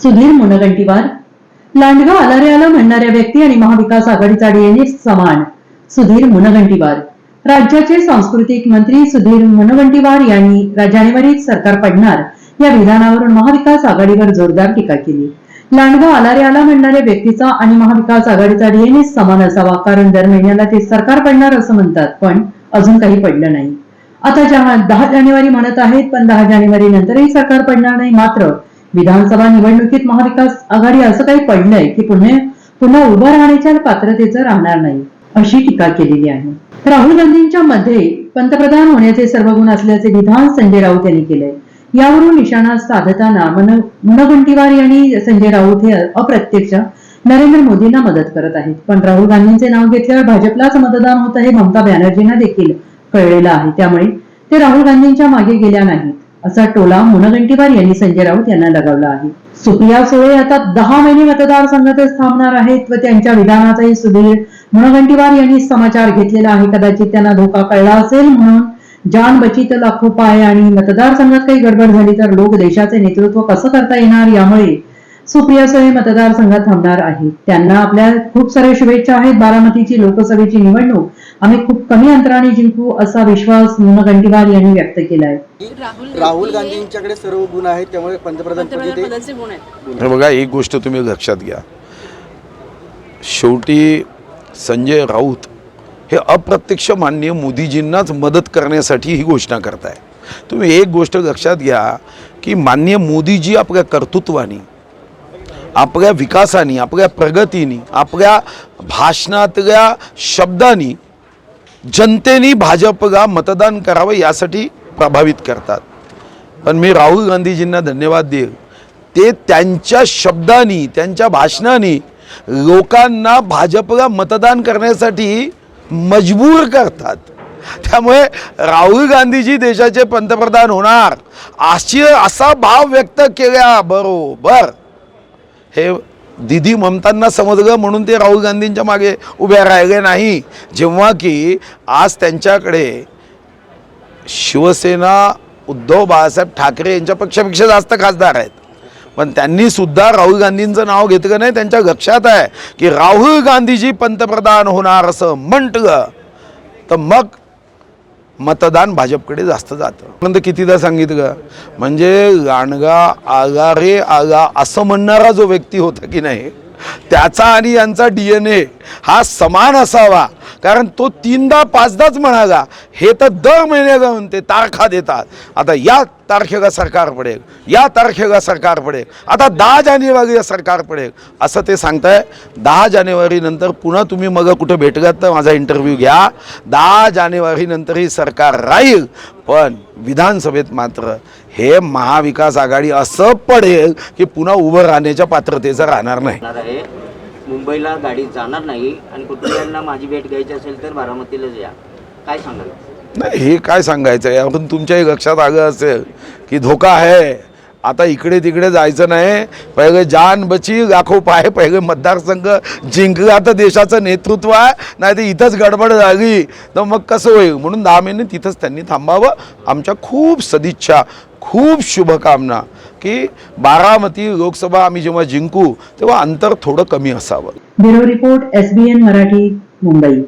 सुधीर मुनगंटीवार, लांडगा आला रे आला म्हणणाऱ्या व्यक्ती आणि महाविकास आघाडीचा डीएनए समान. सुधीर मुनगंटीवार. राज्याचे सांस्कृतिक मंत्री सुधीर मुनगंटीवार यांनी जानेवारीत सरकार पडणार या विधानावरून महाविकास आघाडीवर जोरदार टीका केली. लांडगा आला रे आला म्हणणाऱ्या व्यक्तीचा आणि महाविकास आघाडीचा डीएनए समान असावा, कारण दर महिन्याला ते सरकार पडणार असं म्हणतात, पण अजून काही पडलं नाही. आता 10 जानेवारी म्हणत आहेत, पण 10 जानेवारी नंतरही सरकार पडणार नाही. मात्र विधानसभा निवडणुकीत महाविकास आघाडी असं काही पडलंय की पुन्हा उभं राहण्याच्या पात्रतेचं राहणार नाही, अशी टीका केलेली आहे. राहुल गांधींच्या मध्ये पंतप्रधान होण्याचे सर्व गुण असल्याचे विधान संजय राऊत यांनी केलंय. यावरून निशाणा साधताना मुनगंटीवार यांनी संजय राऊत हे अप्रत्यक्ष नरेंद्र मोदींना मदत करत आहेत, पण राहुल गांधींचे नाव घेतल्यावर भाजपलाच मतदान होतं हे ममता बॅनर्जींना देखील कळलेलं आहे. त्यामुळे ते राहुल गांधींच्या मागे गेल्या नाहीत, असा टोला मुनगंटीवार यांनी संजय राऊत यांना लगावला आहे. सुप्रिया सुळे आता 10 महिने मतदारसंघातच थांबणार आहेत व त्यांच्या विधानाचाही सुधीर मुनगंटीवार यांनी समाचार घेतलेला आहे. कदाचित त्यांना धोका कळला असेल म्हणून जान बची तर लाखो पाय, आणि मतदारसंघात काही गडबड झाली तर लोक देशाचे नेतृत्व कसं करता येणार, यामुळे सुप्रिया सुळे मतदारसंघात थांबणार आहेत. त्यांना आपल्या खूप साऱ्या शुभेच्छा आहेत. बारामतीची लोकसभेची निवडणूक आम्ही खूप कमी अंतराने जिंकू असा विश्वास मुनगंटीवार यांनी व्यक्त केला आहे. राहुल गांधींच्याकडे सर्व गुण आहेत, त्यामुळे पंतप्रधानपदाचे गुण आहेत. बघा, एक गोष्ट तुम्ही लक्षात घ्या, शेवटी संजय राऊत हे अप्रत्यक्ष माननीय मोदीजींनाच मदत करण्यासाठी ही घोषणा करताय. तुम्ही एक गोष्ट लक्षात घ्या की माननीय मोदीजी आपल्या कर्तृत्वानी, आपल्या विकासानी, आपल्या प्रगतीनी, आपल्या भाषणातल्या शब्दांनी जनतेने भाजपला मतदान करावं यासाठी प्रभावित करतात. पण मी राहुल गांधीजींना धन्यवाद देईल, ते त्यांच्या शब्दांनी, त्यांच्या भाषणांनी लोकांना भाजपला मतदान करण्यासाठी मजबूर करतात. त्यामुळे राहुल गांधीजी देशाचे पंतप्रधान होणार असा भाव व्यक्त केल्याबरोबर हे दीदी ममतांना समजलं, म्हणून ते राहुल गांधींच्या मागे उभे राहिले नाही. जेव्हा की आज त्यांच्याकडे शिवसेना उद्धव बाळासाहेब ठाकरे यांच्या पक्षापेक्षा जास्त खासदार आहेत, पण त्यांनी सुद्धा राहुल गांधींचं नाव घेतलं नाही. त्यांच्या लक्षात आहे की राहुल गांधीजी पंतप्रधान होणार असं म्हटलं तर मग मतदान भाजपकडे जास्त जातं. नंतर कितीदा सांगितलं, म्हणजे लांडगा आला रे आला असं म्हणणारा जो व्यक्ती होता की नाही, त्याचा आणि यांचा डीएनए हा समान असावा, कारण तो 3दा 5दाच म्हणाला. हे तर दर महिन्याला म्हणते, तारखा देतात. आता या तारखेला सरकार पडेल, या तारखेला सरकार पडेल, आता 10 जानेवारीला सरकार पडेल असं ते सांगताय. 10 जानेवारी नंतर पुन्हा तुम्ही मग कुठं भेटलात तर माझा इंटरव्ह्यू घ्या. 10 जानेवारी नंतरही सरकार राहील, पण विधानसभेत मात्र हे महाविकास आघाडी असं पडेल की पुन्हा उभं राहण्याच्या पात्रतेचं राहणार नाही. मुंबईला गाडी जाणार नाही आणि कुटुंबियांना माझी भेट घ्यायची असेल तर बारामतीलाच या, काय सांगाल? नाही, हे काय सांगायचं आहे, यावरून तुमच्याही लक्षात आलं असेल की धोका आहे. आता इकडे तिकडे जायचं नाही, पहिले जान बची लाखो पाय, पहिले मतदारसंघ जिंकला तर देशाचं नेतृत्व आहे, नाही तर इथंच गडबड झाली तर मग कसं होईल. म्हणून 10 महिने तिथंच त्यांनी थांबावं. आमच्या खूप सदिच्छा, खूप शुभकामना की बारामती लोकसभा आम्ही जेव्हा जिंकू तेव्हा अंतर थोडं कमी असावं. Bureau report, SBN Marathi, Mumbai.